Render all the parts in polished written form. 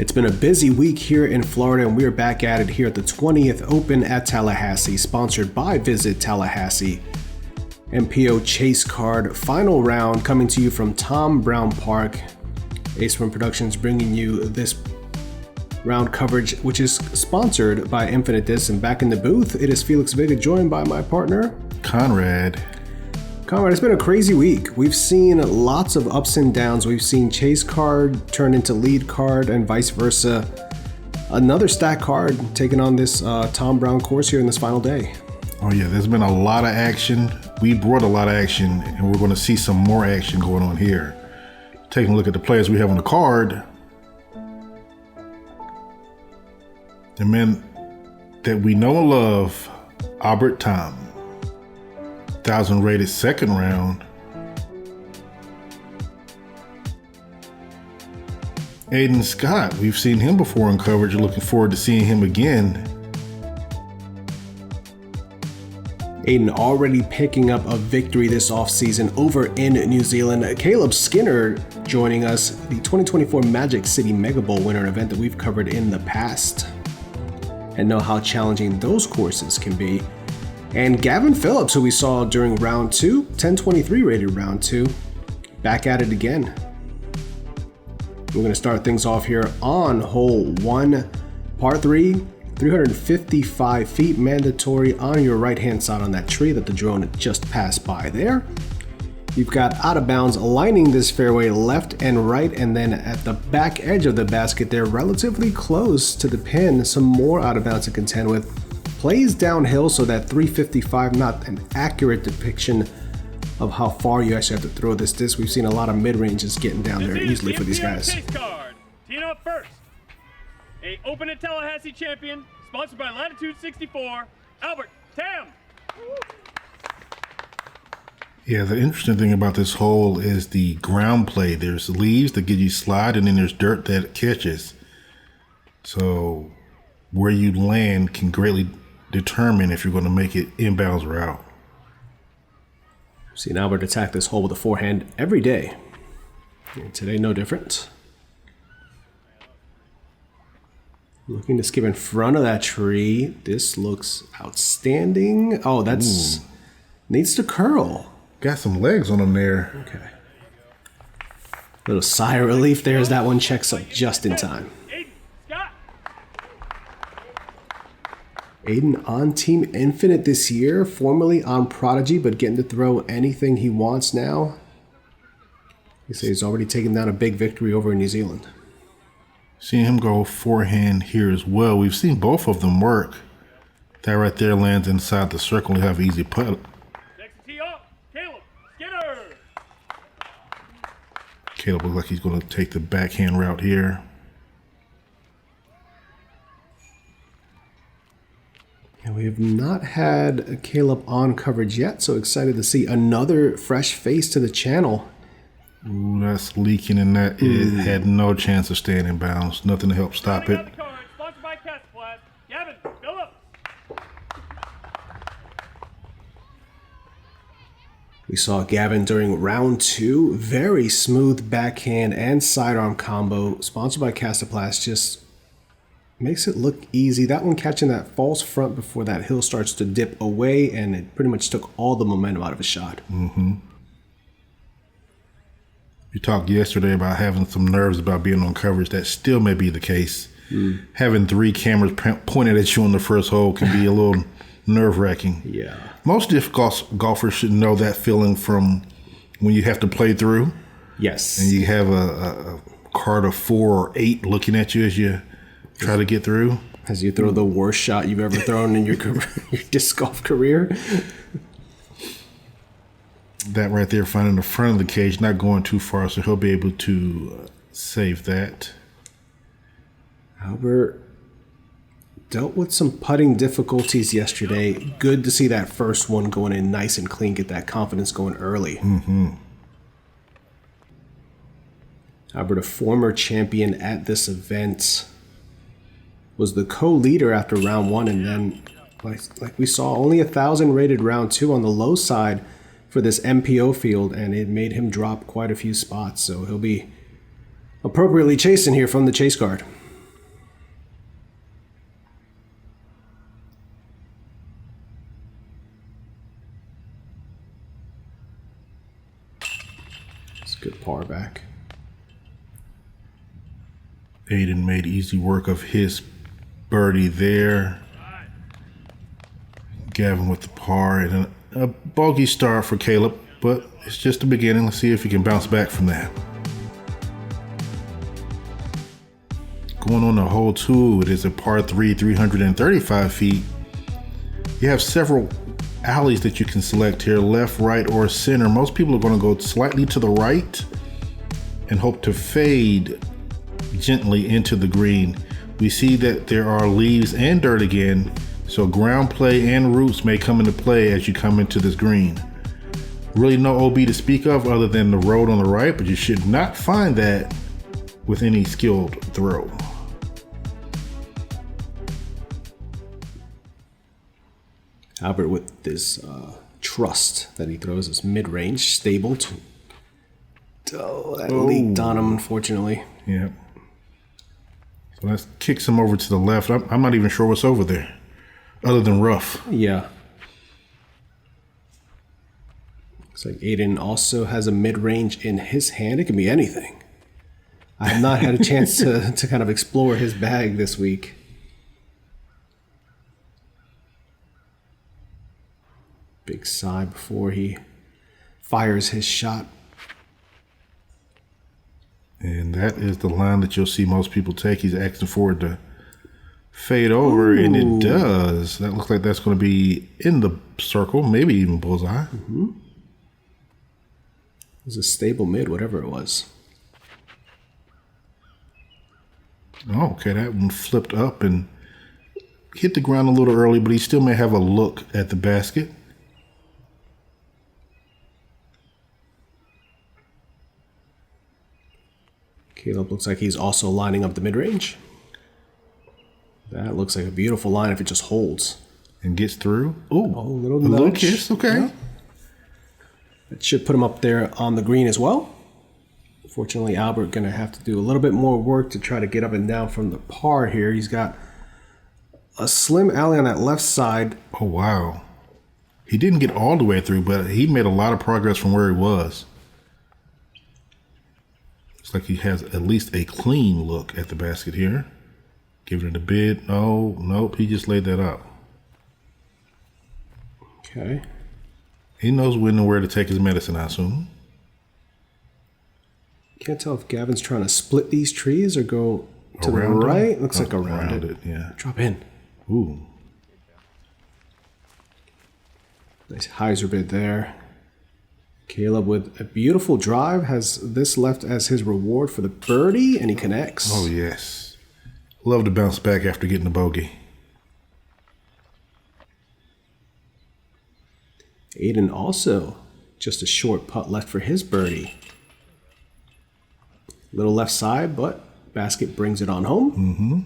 It's been a busy week here in Florida, and we are back at it here at the 20th Open at Tallahassee, sponsored by Visit Tallahassee. MPO Chase Card final round coming to you from Tamm Brown Park. Run Productions bringing you this round coverage, which is sponsored by Infinite Disc. And back in the booth, it is Felix Vega, joined by my partner, Conrad, it's been a crazy week. We've seen lots of ups and downs. We've seen Chase Card turn into Lead Card and vice versa. Another stack card taking on this Tamm Brown course here in this final day. Oh yeah, there's been a lot of action. We brought a lot of action, and we're going to see some more action going on here. Taking a look at the players we have on the card. The men that we know and love, Albert Tamm. 1,000 rated second round. Aidan Scott, we've seen him before in coverage. Looking forward to seeing him again. Aidan already picking up a victory this offseason over in New Zealand. Kaleb Skinner joining us, the 2024 Magic City Mega Bowl winner, an event that we've covered in the past and know how challenging those courses can be. And Gavin Phillips, who we saw during round 2, 1023 rated round 2, back at it again. We're going to start things off here on hole 1, par 3, 355 feet, mandatory on your right-hand side on that tree that the drone just passed by there. You've got out of bounds lining this fairway left and right, and then at the back edge of the basket there, relatively close to the pin, some more out of bounds to contend with. Plays downhill, so that 355, not an accurate depiction of how far you actually have to throw this disc. We've seen a lot of mid-ranges getting down there easily for these guys. Chase Card. Teeing up first, a Open at Tallahassee champion, sponsored by Latitude 64, Albert Tamm. Yeah, the interesting thing about this hole is the ground play. There's leaves that give you slide, and then there's dirt that catches. So where you land can greatly determine if you're going to make it inbounds or out. We've seen Albert attack this hole with a forehand every day. And today, no different. Looking to skip in front of that tree. This looks outstanding. Oh, that's needs to curl. Got some legs on him there. Okay. Little sigh of relief there as that one checks up just in time. Aidan on Team Infinite this year, formerly on Prodigy, but getting to throw anything he wants now. You say he's already taken down a big victory over in New Zealand. Seeing him go forehand here as well. We've seen both of them work. That right there lands inside the circle. You have easy putt. Next to tee up, Kaleb Skinner. Kaleb looks like he's going to take the backhand route here. And we have not had Kaleb on coverage yet, so excited to see another fresh face to the channel. Ooh, that's leaking, and that it had no chance of staying in bounds. Nothing to help stop it. Sponsored by Gavin Phillips. We saw Gavin during round 2. Very smooth backhand and sidearm combo, sponsored by Castoplast. Just makes it look easy. That one catching that false front before that hill starts to dip away, and it pretty much took all the momentum out of his shot. You talked yesterday about having some nerves about being on coverage. That still may be the case. Having 3 cameras pointed at you on the first hole can be a little nerve-wracking. Yeah. Most difficult golfers should know that feeling from when you have to play through. Yes. And you have a card of 4 or 8 looking at you as you try to get through. As you throw the worst shot you've ever thrown in your your disc golf career. That right there, finding the front of the cage, not going too far, so he'll be able to save that. Albert dealt with some putting difficulties yesterday. Good to see that first one going in nice and clean, get that confidence going early. Albert, a former champion at this event, was the co-leader after round 1, and then, like we saw, only 1,000 rated round 2 on the low side for this MPO field, and it made him drop quite a few spots. So he'll be appropriately chasing here from the chase card. Good par back. Aidan made easy work of his birdie there. Gavin with the par and a bogey start for Kaleb, but it's just the beginning. Let's see if he can bounce back from that. Going on the hole 2, it is a par 3, 335 feet. You have several alleys that you can select here, left, right, or center. Most people are going to go slightly to the right and hope to fade gently into the green. We see that there are leaves and dirt again, so ground play and roots may come into play as you come into this green. Really no OB to speak of other than the road on the right, but you should not find that with any skilled throw. Albert with this trust that he throws is mid-range, stable. That leaked on him, unfortunately. Yeah. So that kicks him over to the left. I'm not even sure what's over there, other than rough. Yeah. Looks like Aidan also has a mid-range in his hand. It can be anything. I have not had a chance to kind of explore his bag this week. Big sigh before he fires his shot. And that is the line that you'll see most people take. He's asking for it to fade over, and it does. That looks like that's going to be in the circle, maybe even bullseye. Mm-hmm. It was a stable mid, whatever it was. Oh, okay, that one flipped up and hit the ground a little early, but he still may have a look at the basket. Kaleb looks like he's also lining up the mid-range. That looks like a beautiful line if it just holds. And gets through. Ooh, a little kiss, okay. Yeah. That should put him up there on the green as well. Fortunately, Albert going to have to do a little bit more work to try to get up and down from the par here. He's got a slim alley on that left side. Oh, wow. He didn't get all the way through, but he made a lot of progress from where he was. Looks like he has at least a clean look at the basket here. Giving it a bid. Oh, nope. He just laid that up. Okay. He knows when and where to take his medicine, I assume. Can't tell if Gavin's trying to split these trees or go to Around the right. them? Looks like around it. Yeah. Drop in. Ooh. Nice hyzer bid there. Kaleb with a beautiful drive has this left as his reward for the birdie, and he connects. Oh, yes. Love to bounce back after getting a bogey. Aidan also just a short putt left for his birdie. Little left side, but basket brings it on home. Mm-hmm.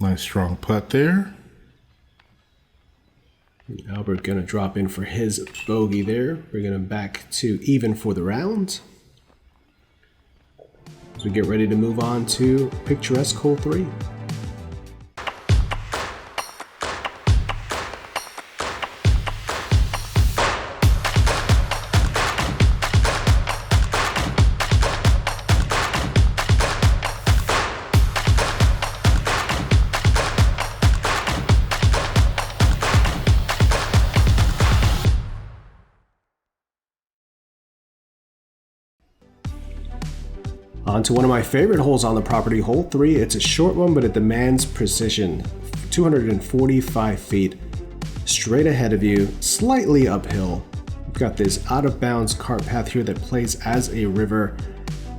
Nice strong putt there. And Albert gonna drop in for his bogey there, bringing him back to even for the round. As we get ready to move on to picturesque hole 3. On to one of my favorite holes on the property, hole 3. It's a short one, but it demands precision. 245 feet, straight ahead of you, slightly uphill. You've got this out of bounds cart path here that plays as a river.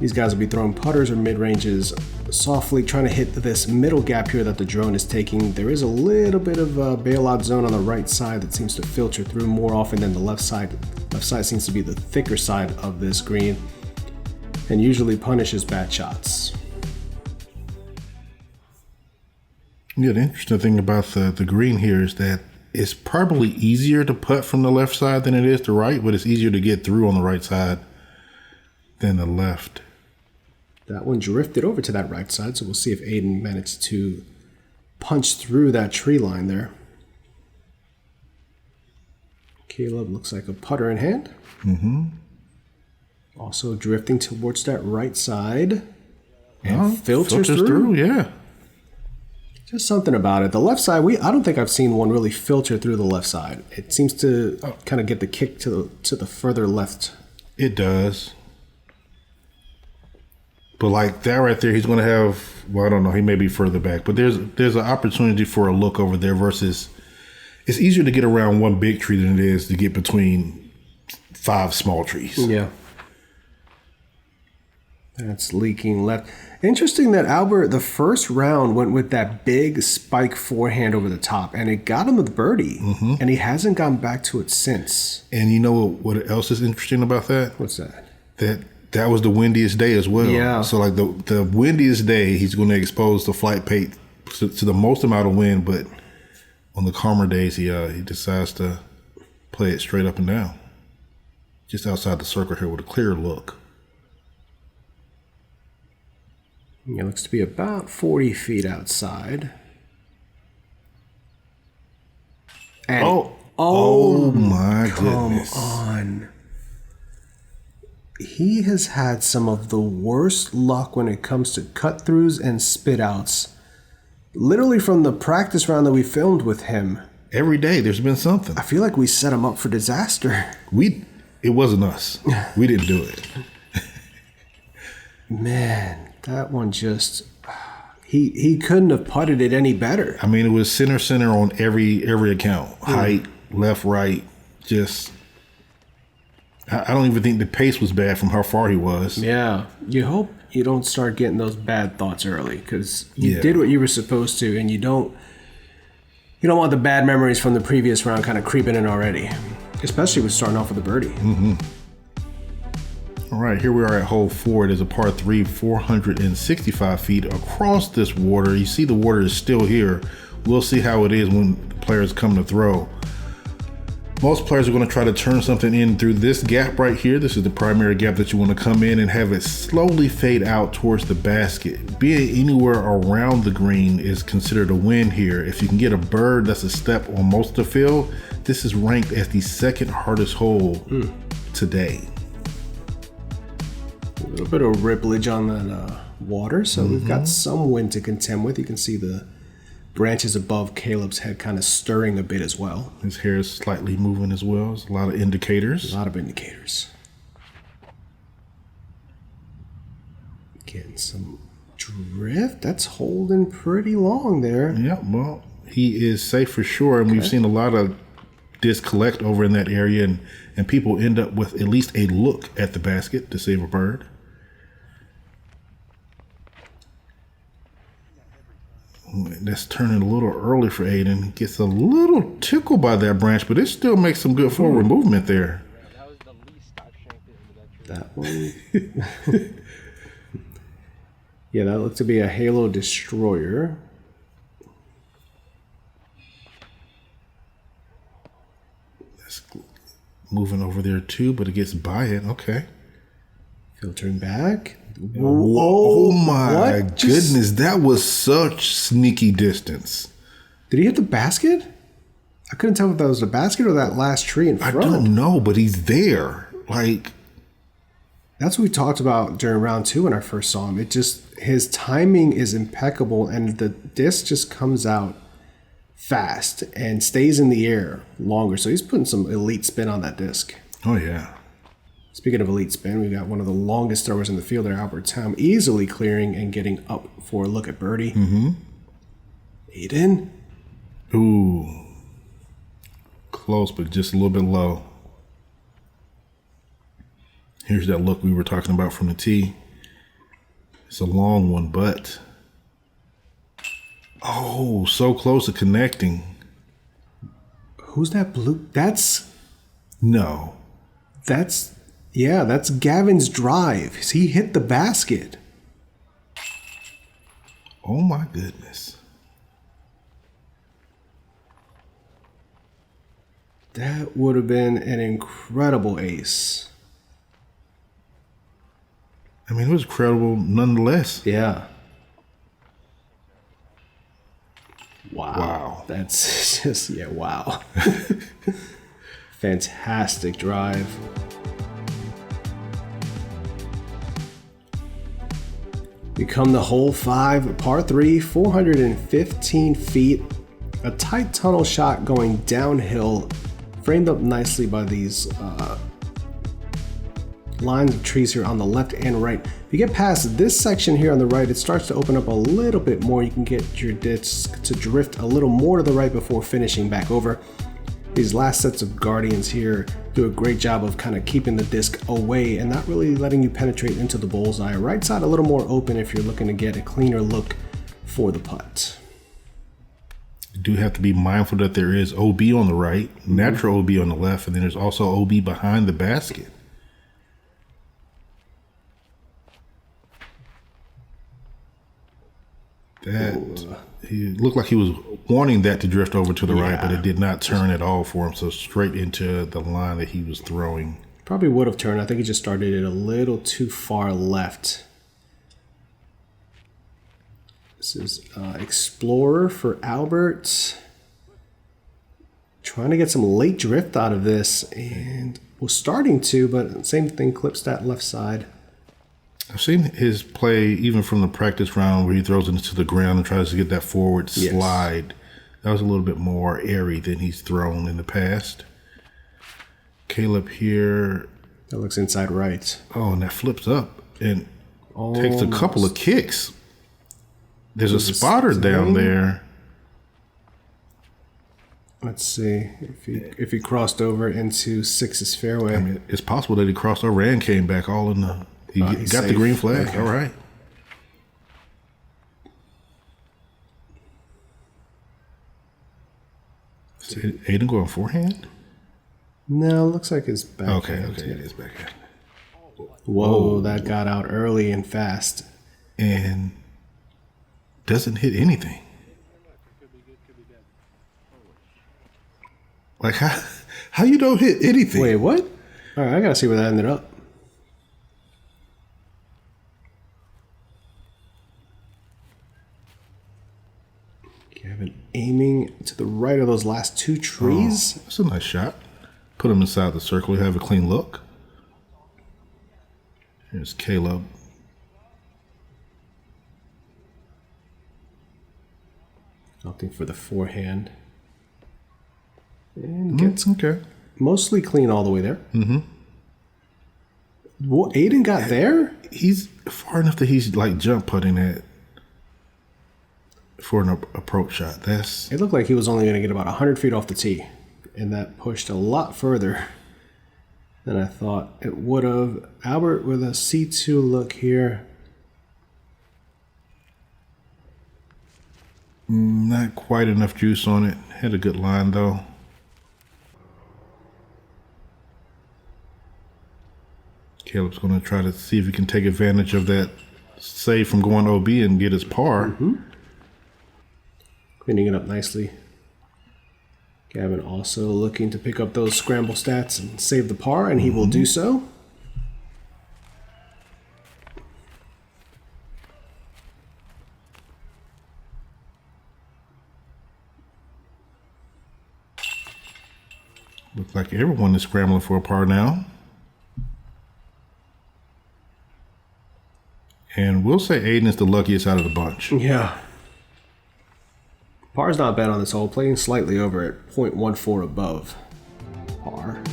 These guys will be throwing putters or mid-ranges softly, trying to hit this middle gap here that the drone is taking. There is a little bit of a bailout zone on the right side that seems to filter through more often than the left side. Left side seems to be the thicker side of this green, and usually punishes bad shots. Yeah, the interesting thing about the green here is that it's probably easier to putt from the left side than it is the right, but it's easier to get through on the right side than the left. That one drifted over to that right side, so we'll see if Aidan managed to punch through that tree line there. Kaleb looks like a putter in hand. Also drifting towards that right side. And filters through. Yeah. Just something about it. The left side, I don't think I've seen one really filter through the left side. It seems to kind of get the kick to the further left. It does. But like that right there, he's going to have, well, I don't know, he may be further back. But there's an opportunity for a look over there versus, it's easier to get around one big tree than it is to get between 5 small trees. Yeah. That's leaking left. Interesting that Albert, the first round, went with that big spike forehand over the top, and it got him with birdie, and he hasn't gone back to it since. And you know what else is interesting about that? What's that? That was the windiest day as well. Yeah. So like the windiest day, he's going to expose the flight plate to the most amount of wind, but on the calmer days, he decides to play it straight up and down. Just outside the circle here with a clear look. It looks to be about 40 feet outside. And oh my goodness. Come on. He has had some of the worst luck when it comes to cut-throughs and spit-outs. Literally from the practice round that we filmed with him. Every day there's been something. I feel like we set him up for disaster. It wasn't us. We didn't do it. Man. That one just, he couldn't have putted it any better. I mean, it was center on every account. Height, left, right, just, I don't even think the pace was bad from how far he was. Yeah. You hope you don't start getting those bad thoughts early because you did what you were supposed to, and you don't want the bad memories from the previous round kind of creeping in already, especially with starting off with a birdie. All right, here we are at hole 4. It is a par 3, 465 feet across this water. You see the water is still here. We'll see how it is when the players come to throw. Most players are going to try to turn something in through this gap right here. This is the primary gap that you want to come in and have it slowly fade out towards the basket. Being anywhere around the green is considered a win here. If you can get a bird that's a step on most of the field, this is ranked as the second hardest hole today. A little bit of ripplage on that water, so we've got some wind to contend with. You can see the branches above Kaleb's head kind of stirring a bit as well. His hair is slightly moving as well. There's a lot of indicators. A lot of indicators. Getting some drift. That's holding pretty long there. Yeah, well, he is safe for sure, and we've seen a lot of disc collect over in that area, and people end up with at least a look at the basket to save a bird. That's turning a little early for Aidan. He gets a little tickled by that branch, but it still makes some good forward movement there. That was the least I've shanked it into that tree. That one. Yeah, that looked to be a Halo Destroyer. That's moving over there too, but it gets by it. Okay. Filtering back. Whoa, oh my goodness, that was such sneaky distance. Did he hit the basket? I couldn't tell if that was the basket or that last tree in front. I don't know, but he's there. Like, that's what we talked about during round 2 when I first saw him. His timing is impeccable, and the disc just comes out fast and stays in the air longer. So he's putting some elite spin on that disc. Oh yeah. Speaking of elite spin, we got one of the longest throwers in the field there, Albert Tamm, easily clearing and getting up for a look at birdie. Aidan. Ooh. Close, but just a little bit low. Here's that look we were talking about from the tee. It's a long one, but... oh, so close to connecting. Who's that blue? No. That's Gavin's drive. He hit the basket. Oh my goodness. That would have been an incredible ace. I mean, it was credible nonetheless. Yeah. Wow. Wow. That's just, yeah, wow. Fantastic drive. Become the hole 5, par 3, 415 feet. A tight tunnel shot going downhill, framed up nicely by these lines of trees here on the left and right. If you get past this section here on the right, it starts to open up a little bit more. You can get your disc to drift a little more to the right before finishing back over. These last sets of Guardians here do a great job of kind of keeping the disc away and not really letting you penetrate into the bullseye. Right side a little more open if you're looking to get a cleaner look for the putt. You do have to be mindful that there is OB on the right, natural OB on the left, and then there's also OB behind the basket. That he looked like he was wanting that to drift over to the right, but it did not turn at all for him. So straight into the line that he was throwing. Probably would have turned. I think he just started it a little too far left. This is Explorer for Albert. Trying to get some late drift out of this, and was starting to, but same thing, clips that left side. I've seen his play even from the practice round where he throws it into the ground and tries to get that forward slide. That was a little bit more airy than he's thrown in the past. Kaleb here. That looks inside right. Oh, and that flips up and takes a couple of kicks. There's a spotter down there. Let's see if he crossed over into 6's fairway. I mean, it's possible that he crossed over and came back all in the. He got safe. the green flag. Okay. All right. Is Aidan going forehand? No, looks like his back. Okay, it is backhand. Whoa, that got out early and fast. And doesn't hit anything. Like how you don't hit anything? Wait, what? All right, I gotta see where that ended up. Gavin aiming to the right of those last two trees. That's a nice shot. Put him inside the circle. You have a clean look. Here's Kaleb. Opting for the forehand. And gets Okay. mostly clean all the way there. Mm-hmm. What, Aidan got there? He's far enough that he's like jump putting it for an approach shot. It looked like he was only going to get about 100 feet off the tee. And that pushed a lot further than I thought it would have. Albert with a C2 look here. Not quite enough juice on it. Had a good line though. Kaleb's going to try to see if he can take advantage of that save from going OB and get his par. Mm-hmm. Cleaning it up nicely. Gavin also looking to pick up those scramble stats and save the par, and he will do so. Looks like everyone is scrambling for a par now. And we'll say Aidan is the luckiest out of the bunch. Yeah. Par's not bad on this hole, playing slightly over at 0.14 above par.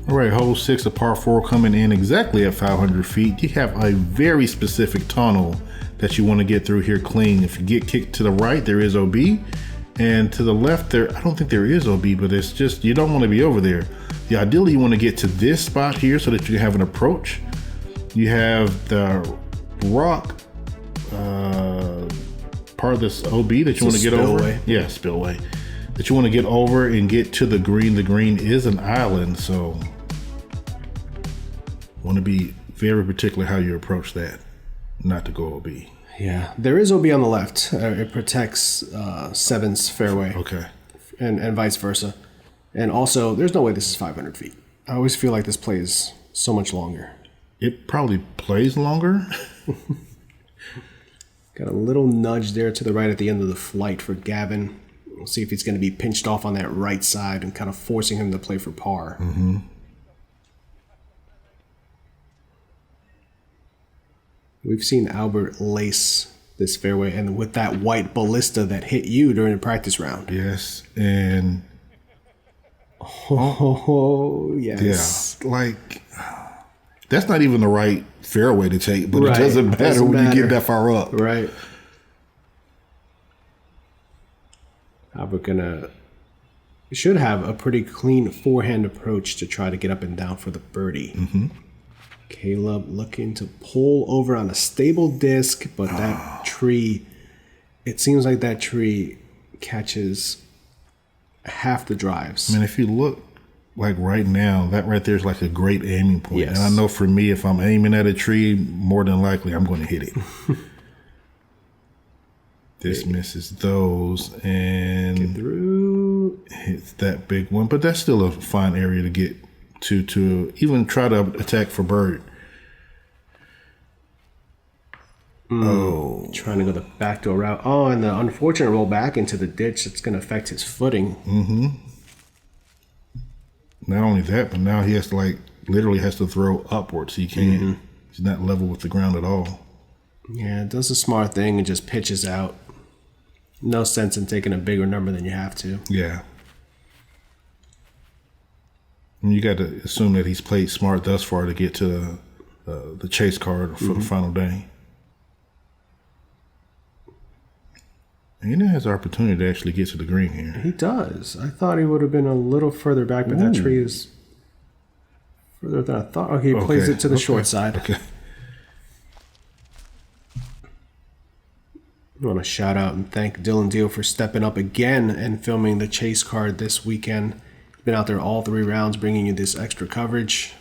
All right, hole 6, a par 4 coming in exactly at 500 feet. You have a very specific tunnel that you want to get through here clean. If you get kicked to the right, there is OB. And to the left there, I don't think there is OB, but it's just, you don't want to be over there. Ideally, you want to get to this spot here so that you can have an approach. You have the rock part of this OB that you want to get over. Yeah, spillway. That you want to get over and get to the green. The green is an island, so want to be very particular how you approach that, not to go OB. Yeah, there is OB on the left. It protects 7's fairway. Okay. And vice versa. And also, there's no way this is 500 feet. I always feel like this plays so much longer. It probably plays longer. Got a little nudge there to the right at the end of the flight for Gavin. We'll see if he's going to be pinched off on that right side and kind of forcing him to play for par. Mm-hmm. We've seen Albert lace this fairway, and with that white ballista that hit you during the practice round. Yes, and... Oh, yes. Yeah, like... That's not even the right fairway to take, but right. It doesn't matter when you get that far up. Right. Albert should have a pretty clean forehand approach to try to get up and down for the birdie. Mm-hmm. Kaleb looking to pull over on a stable disc, but that tree, it seems like that tree catches half the drives. I mean, if you look like right now, that right there is like a great aiming point. Yes. And I know for me, if I'm aiming at a tree, more than likely I'm going to hit it. This misses those and get through. Hits that big one, but that's still a fine area to get to even try to attack for bird. Trying to go the backdoor route. Oh, and the unfortunate roll back into the ditch. It's going to affect his footing. Mm-hmm. Not only that, but now he has to literally has to throw upwards. He can't. Mm-hmm. He's not level with the ground at all. Yeah, does a smart thing and just pitches out. No sense in taking a bigger number than you have to. Yeah. And you got to assume that he's played smart thus far to get to the chase card for the final day. And he has the opportunity to actually get to the green here. He does. I thought he would have been a little further back, but that tree is further than I thought. Okay, he plays it to the short side. Okay. I want to shout out and thank Dylan Deal for stepping up again and filming the chase card this weekend. He's been out there all 3 rounds, bringing you this extra coverage.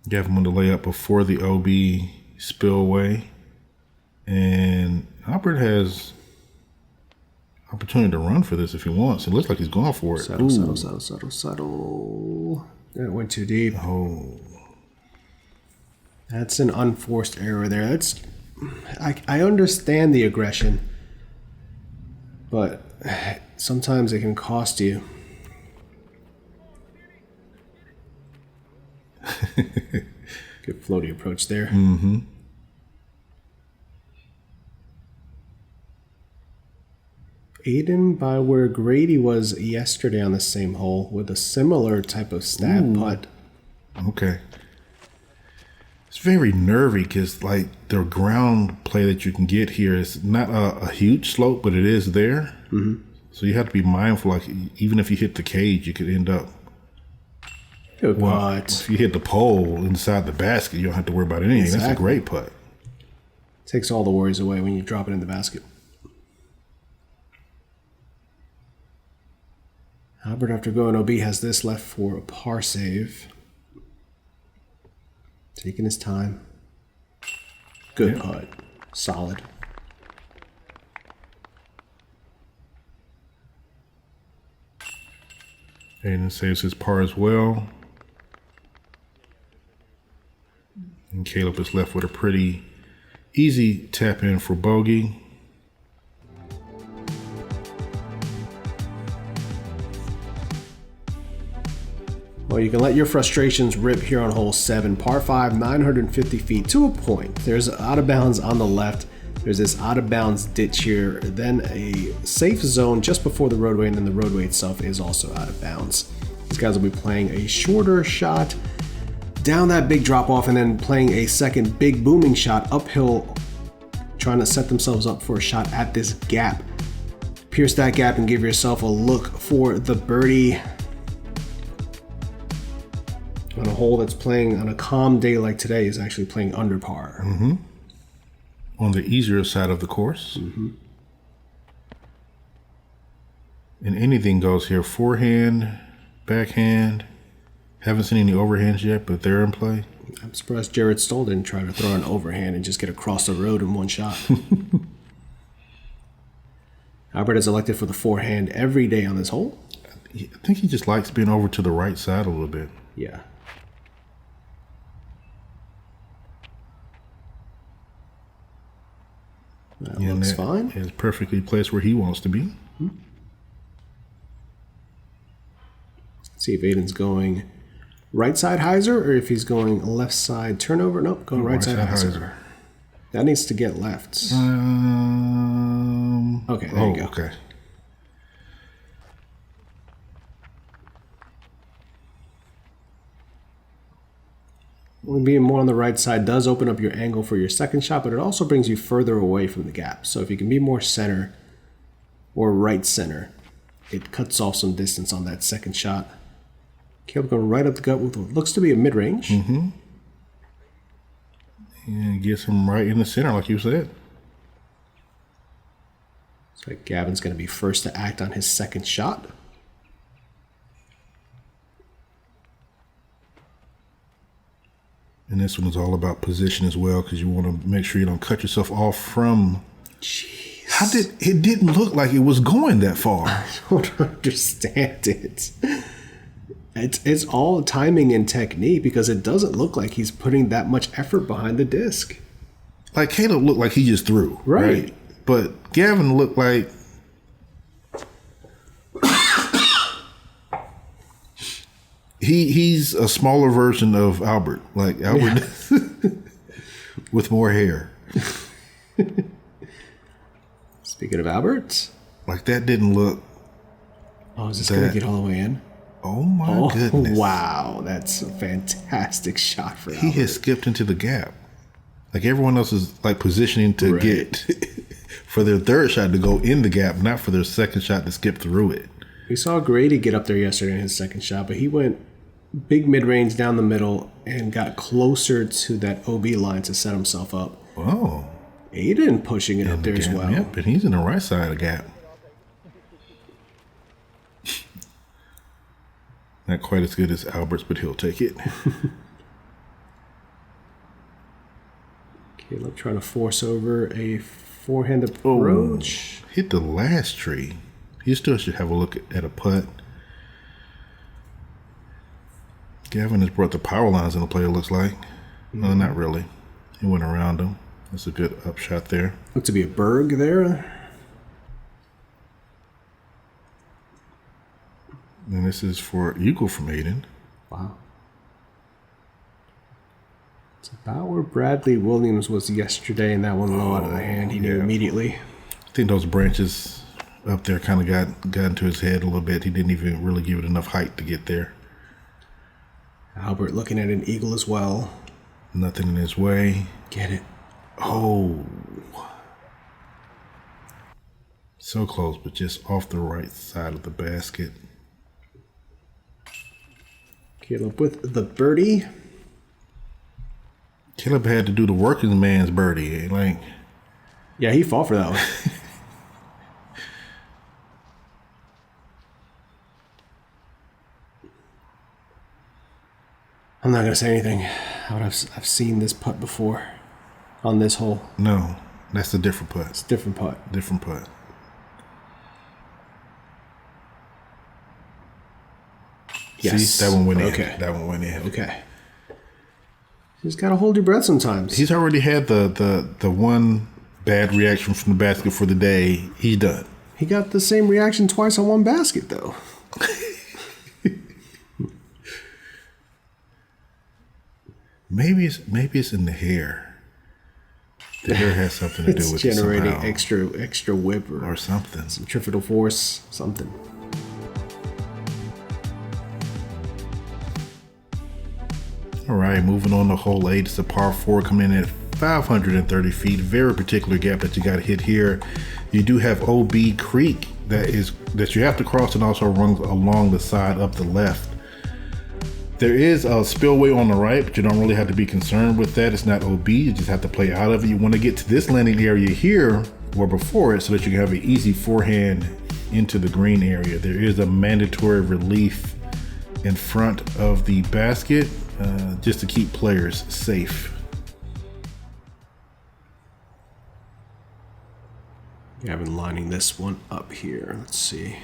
Gavin won the layup before the OB spillway. And Albert has opportunity to run for this if he wants. It looks like he's going for it. Settle. That went too deep. Oh. That's an unforced error there. I understand the aggression, but sometimes it can cost you. Good floaty approach there. Mm-hmm. Aidan by where Grady was yesterday on the same hole with a similar type of stab putt. Okay. It's very nervy because the ground play that you can get here is not a huge slope, but it is there. Mm-hmm. So you have to be mindful. Even if you hit the cage, you could end up. Good putt. If you hit the pole inside the basket, you don't have to worry about anything. Exactly. That's a great putt. Takes all the worries away when you drop it in the basket. Albert, after going OB, has this left for a par save. Taking his time. Good putt. Solid. Aidan saves his par as well. And Kaleb is left with a pretty easy tap in for bogey. Well, you can let your frustrations rip here on hole 7, par 5, 950 feet to a point. There's out of bounds on the left. There's this out of bounds ditch here, then a safe zone just before the roadway, and then the roadway itself is also out of bounds. These guys will be playing a shorter shot down that big drop off and then playing a second big booming shot uphill trying to set themselves up for a shot at this gap. Pierce that gap and give yourself a look for the birdie. On a hole that's playing on a calm day like today is actually playing under par. Mm-hmm. On the easier side of the course. Mm-hmm. And anything goes here. Forehand, backhand. Haven't seen any overhands yet, but they're in play. I'm surprised Jared Stoll didn't try to throw an overhand and just get across the road in one shot. Albert is elected for the forehand every day on this hole. I think he just likes being over to the right side a little bit. Yeah. That looks fine. Is perfectly placed where he wants to be. Mm-hmm. Let's see if Aidan's going right side hyzer or if he's going left side turnover. Nope, going right side hyzer. That needs to get left. Okay, there you go. Okay. Being more on the right side does open up your angle for your second shot, but it also brings you further away from the gap. So if you can be more center or right center, it cuts off some distance on that second shot. Kaleb going right up the gut with what looks to be a mid-range. Mm-hmm. And gets him right in the center, like you said. So Gavin's going to be first to act on his second shot. And this one is all about position as well, because you want to make sure you don't cut yourself off from. Jeez. It didn't look like it was going that far. I don't understand it. It's all timing and technique because it doesn't look like he's putting that much effort behind the disc. Like Kaleb looked like he just threw. Right. But Gavin looked like he's a smaller version of Albert. Like Albert with more hair. Speaking of Albert. Like that didn't look. Oh, is this going to get all the way in? Oh my goodness. Wow. That's a fantastic shot for Albert. He has skipped into the gap. Like everyone else is like positioning to get for their third shot to go in the gap, not for their second shot to skip through it. We saw Grady get up there yesterday in his second shot, but he went big mid-range down the middle and got closer to that OB line to set himself up. Oh. Aidan pushing it up there as well. Yep, and he's in the right side of the gap. Not quite as good as Albert's, but he'll take it. Kaleb trying to force over a forehand approach. Hit the last tree. He still should have a look at a putt. Gavin has brought the power lines into play, it looks like. No, not really. He went around them. That's a good upshot there. Looked to be a berg there. And this is for eagle from Aidan. Wow. It's about where Bradley Williams was yesterday, and that one low out of the hand. He knew immediately. I think those branches up there kind of got into his head a little bit. He didn't even really give it enough height to get there. Albert looking at an eagle as well. Nothing in his way. Get it. Oh. So close, but just off the right side of the basket. Kaleb with the birdie. Kaleb had to do the working man's birdie. Like, yeah, he fought for that one. I'm not going to say anything. I've seen this putt before on this hole. No, that's a different putt. It's a different putt. Different putt. Yes. See, that one went in. Okay. That one went in. Okay. You just got to hold your breath sometimes. He's already had the one bad reaction from the basket for the day. He's done. He got the same reaction twice on one basket, though. Maybe it's in the hair. The hair has something to do with it somehow. generating extra whip or something. Centrifugal force, something. All right, moving on to hole 8. It's a par 4 coming in at 530 feet. Very particular gap that you got to hit here. You do have OB Creek that you have to cross, and also runs along the side up the left. There is a spillway on the right, but you don't really have to be concerned with that. It's not OB, you just have to play out of it. You want to get to this landing area here or before it so that you can have an easy forehand into the green area. There is a mandatory relief in front of the basket just to keep players safe. Gavin lining this one up here. Let's see.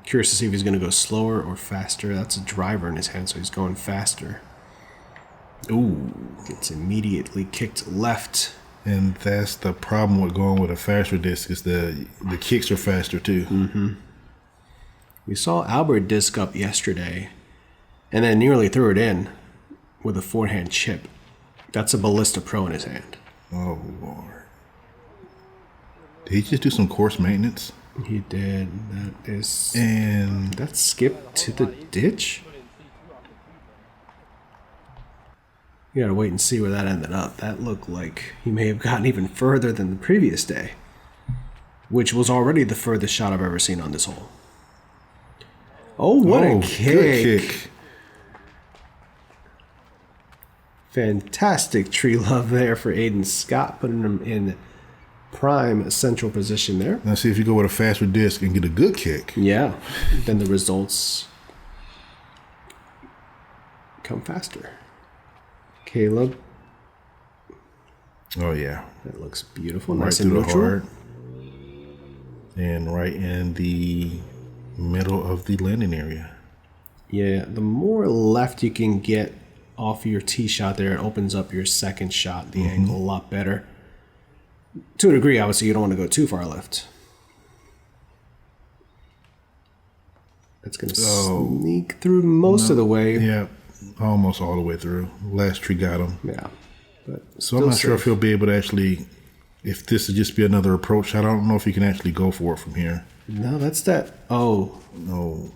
Curious to see if he's going to go slower or faster. That's a driver in his hand, so he's going faster. Ooh, gets immediately kicked left. And that's the problem with going with a faster disc, is the kicks are faster too. Mm-hmm. We saw Albert disc up yesterday and then nearly threw it in with a forehand chip. That's a Ballista Pro in his hand. Oh, Lord. Did he just do some course maintenance? He did. That is... And... that skipped to the ditch? You gotta wait and see where that ended up. That looked like he may have gotten even further than the previous day, which was already the furthest shot I've ever seen on this hole. Oh, what a kick. Good kick. Fantastic tree love there for Aidan Scott, putting him in prime central position there. Now see if you go with a faster disc and get a good kick. Yeah, then the results come faster. Kaleb. Oh yeah, that looks beautiful. Right nice through and the heart, and right in the middle of the landing area. Yeah, the more left you can get off your tee shot there, it opens up your second shot, the angle a lot better. To a degree, obviously, you don't want to go too far left. That's going to sneak through most of the way. Yeah, almost all the way through. Last tree got him. Yeah. But so I'm not sure if he'll be able to actually, if this would just be another approach. I don't know if he can actually go for it from here. No, that's that. Oh. No.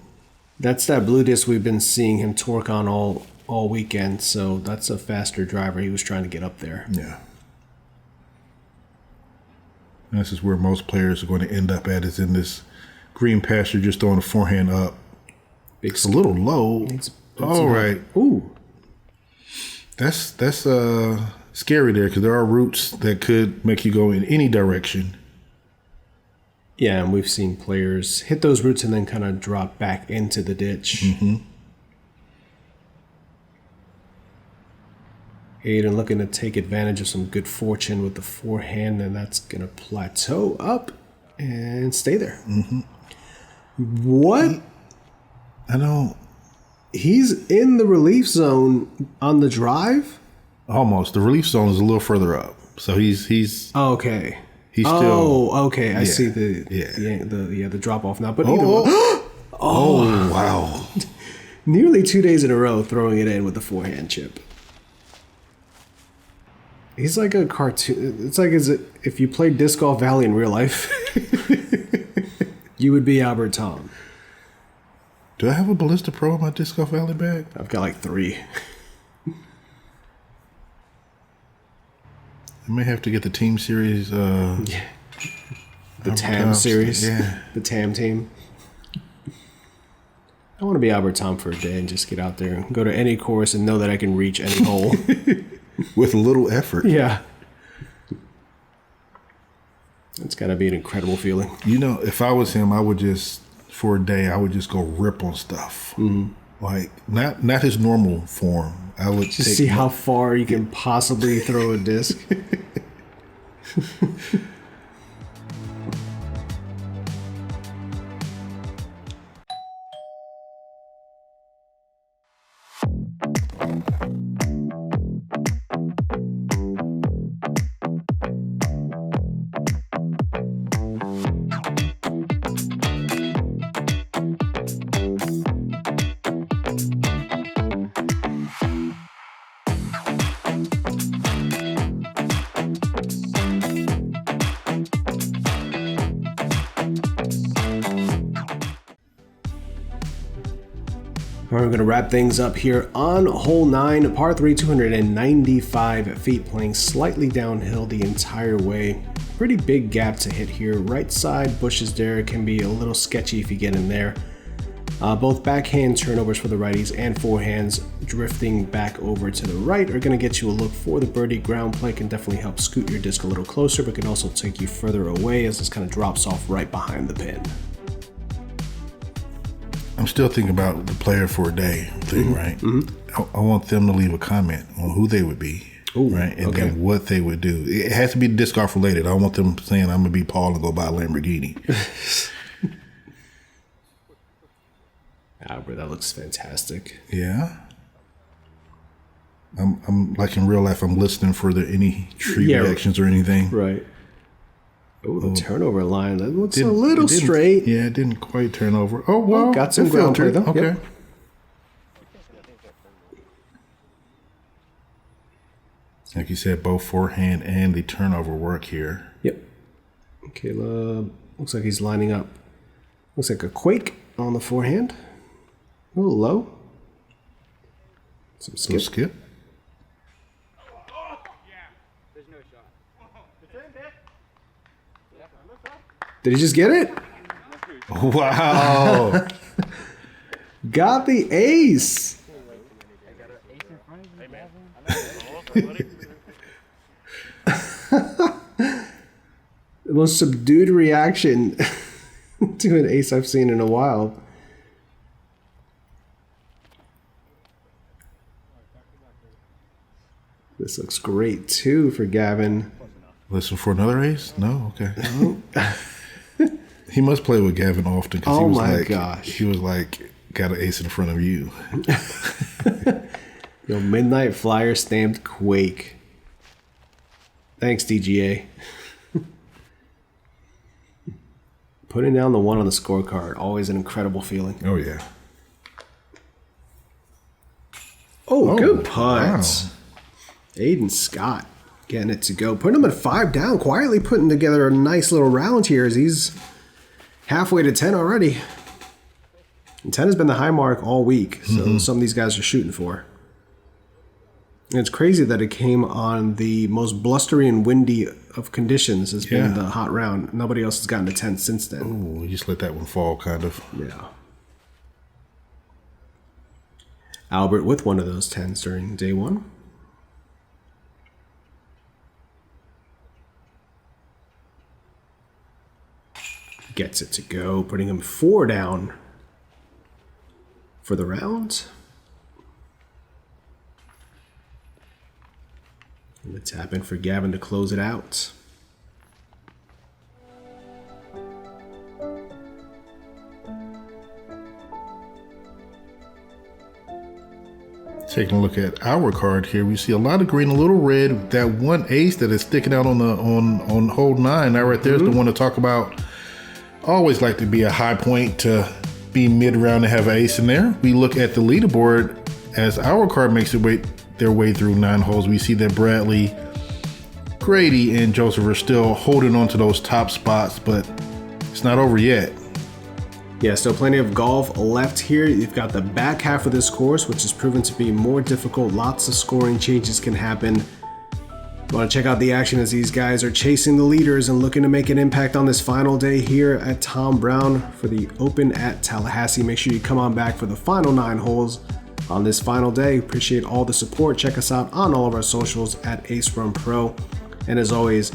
That's that blue disc we've been seeing him torque on all weekend. So that's a faster driver. He was trying to get up there. Yeah. This is where most players are going to end up at, is in this green pasture, just throwing the forehand up. It's a little low. All right. Ooh. That's scary there, because there are roots that could make you go in any direction. Yeah, and we've seen players hit those roots and then kind of drop back into the ditch. Aidan looking to take advantage of some good fortune with the forehand, and that's going to plateau up and stay there. What? I know. He's in the relief zone on the drive? Almost. The relief zone is a little further up. So he's okay. He's still. Oh, okay. I see the drop off now. But either way. Oh, wow. Nearly 2 days in a row throwing it in with the forehand chip. He's like a cartoon. It's like if you played Disc Golf Valley in real life, you would be Albert Tamm. Do I have a Ballista Pro in my Disc Golf Valley bag? I've got like 3. I may have to get the team series. The Tamm series. Yeah. The Tamm team. I want to be Albert Tamm for a day and just get out there and go to any course and know that I can reach any hole. With little effort. Yeah. It's got to be an incredible feeling. You know, if I was him, I would just, for a day, I would just go rip on stuff. Like, not his normal form. I would just see how far you can possibly throw a disc. We're going to wrap things up here on hole 9, par 3, 295 feet, playing slightly downhill the entire way. Pretty big gap to hit here. Right side bushes there can be a little sketchy if you get in there. Both backhand turnovers for the righties and forehands drifting back over to the right are going to get you a look for the birdie. Ground play can definitely help scoot your disc a little closer, but can also take you further away as this kind of drops off right behind the pin. I'm still thinking about the player for a day thing, right? I want them to leave a comment on who they would be, right? And then what they would do. It has to be disc golf related. I want them saying, I'm going to be Paul and go buy a Lamborghini. Albert, that looks fantastic. Yeah. I'm like in real life, I'm listening for any tree reactions or anything. Right. Oh, the turnover line, that looks a little straight. Yeah, it didn't quite turn over. Oh, well, got some ground play though. Okay. Yep. Like you said, both forehand and the turnover work here. Yep. Caleb looks like he's lining up. Looks like a quake on the forehand. A little low. Some skip. Did he just get it? Wow. Got the ace. The most subdued reaction to an ace I've seen in a while. This looks great too for Gavin. Listen for another ace? No? Okay. He must play with Gavin often because he was like, got an ace in front of you. Yo, Midnight Flyer stamped Quake. Thanks, DGA. Putting down the 1 on the scorecard, always an incredible feeling. Oh, yeah. Oh, good putt. Wow. Aidan Scott getting it to go. Putting him at 5 down, quietly putting together a nice little round here as he's halfway to 10 already. And 10 has been the high mark all week, so some of these guys are shooting for. And it's crazy that it came on the most blustery and windy of conditions has been the hot round. Nobody else has gotten to 10 since then. Oh, you just let that one fall, kind of. Yeah. Albert with one of those 10s during day 1. Gets it to go, putting him 4 down for the round. And the tap in for Gavin to close it out. Taking a look at our card here, we see a lot of green, a little red. That one ace that is sticking out on hole 9. That right there is the one to talk about. Always like to be a high point to be mid round and have an ace in there. We look at the leaderboard as our card makes their way through 9 holes. We see that Bradley, Grady, and Joseph are still holding on to those top spots, but it's not over yet. Yeah, still plenty of golf left here. You've got the back half of this course, which has proven to be more difficult. Lots of scoring changes can happen. Want to check out the action as these guys are chasing the leaders and looking to make an impact on this final day here at Tom Brown for the Open at Tallahassee. Make sure you come on back for the final 9 holes on this final day. Appreciate all the support. Check us out on all of our socials at Ace Run Pro. And as always,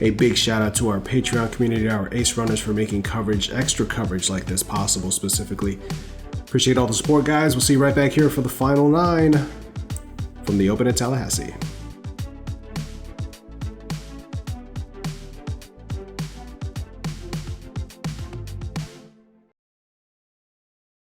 a big shout out to our Patreon community, our Ace Runners, for making coverage, extra coverage like this possible specifically. Appreciate all the support, guys. We'll see you right back here for the final 9 from the Open at Tallahassee.